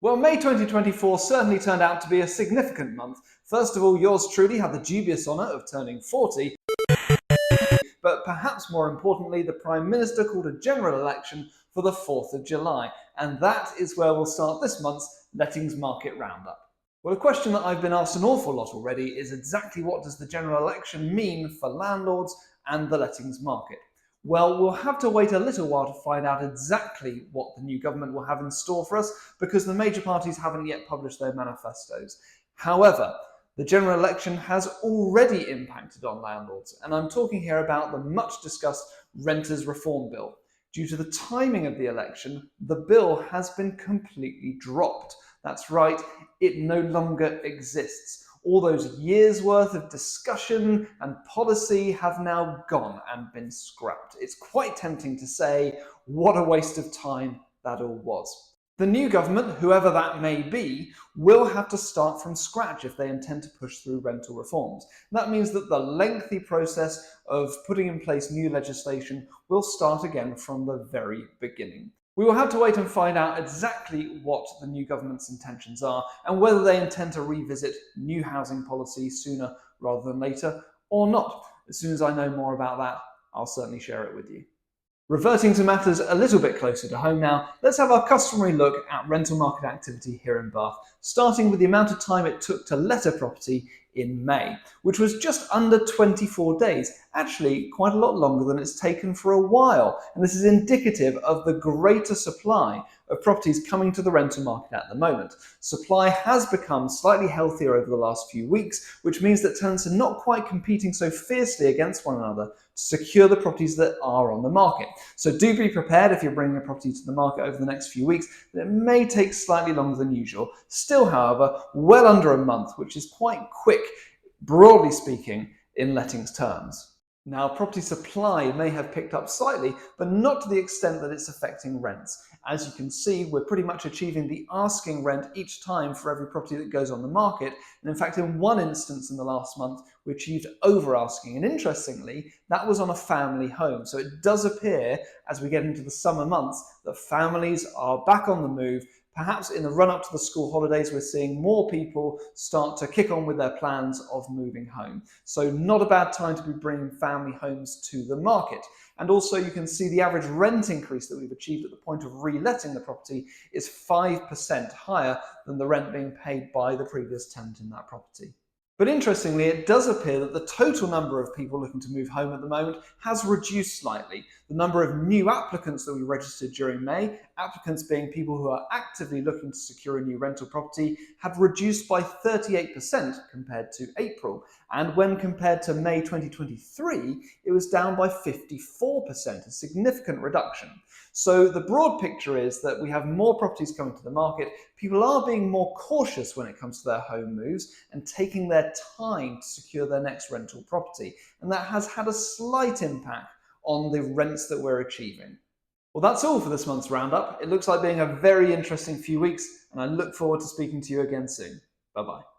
Well, May 2024 certainly turned out to be a significant month. First of all, yours truly had the dubious honour of turning 40, but perhaps more importantly, the Prime Minister called a general election for the 4th of July, and that is where we'll start this month's Lettings Market Roundup. Well, a question that I've been asked an awful lot already is exactly what does the general election mean for landlords and the lettings market? Well, we'll have to wait a little while to find out exactly what the new government will have in store for us because the major parties haven't yet published their manifestos. However, the general election has already impacted on landlords, and I'm talking here about the much discussed Renters Reform Bill. Due to the timing of the election, the bill has been completely dropped. That's right, it no longer exists. All those years' worth of discussion and policy have now gone and been scrapped. It's quite tempting to say, what a waste of time that all was. The new government, whoever that may be, will have to start from scratch if they intend to push through rental reforms. That means that the lengthy process of putting in place new legislation will start again from the very beginning. We will have to wait and find out exactly what the new government's intentions are and whether they intend to revisit new housing policy sooner rather than later or not. As soon as I know more about that, I'll certainly share it with you. Reverting to matters a little bit closer to home now, let's have our customary look at rental market activity here in Bath, starting with the amount of time it took to let a property in May, which was just under 24 days, actually quite a lot longer than it's taken for a while, and this is indicative of the greater supply of properties coming to the rental market at the moment. Supply has become slightly healthier over the last few weeks, which means that tenants are not quite competing so fiercely against one another to secure the properties that are on the market. So do be prepared if you're bringing a property to the market over the next few weeks that it may take slightly longer than usual. Still, however, well under a month, which is quite quick, broadly speaking, in lettings terms. Now, property supply may have picked up slightly, but not to the extent that it's affecting rents. As you can see, we're pretty much achieving the asking rent each time for every property that goes on the market. And in fact, in one instance in the last month, we achieved over asking. And interestingly, that was on a family home. So it does appear, as we get into the summer months, that families are back on the move. Perhaps in the run-up to the school holidays, we're seeing more people start to kick on with their plans of moving home. So not a bad time to be bringing family homes to the market. And also you can see the average rent increase that we've achieved at the point of reletting the property is 5% higher than the rent being paid by the previous tenant in that property. But interestingly, it does appear that the total number of people looking to move home at the moment has reduced slightly. The number of new applicants that we registered during May, applicants being people who are actively looking to secure a new rental property, had reduced by 38% compared to April. And when compared to May 2023, it was down by 54%, a significant reduction. So the broad picture is that we have more properties coming to the market. People are being more cautious when it comes to their home moves and taking their time to secure their next rental property. And that has had a slight impact on the rents that we're achieving. Well, that's all for this month's roundup. It looks like being a very interesting few weeks, and I look forward to speaking to you again soon. Bye-bye.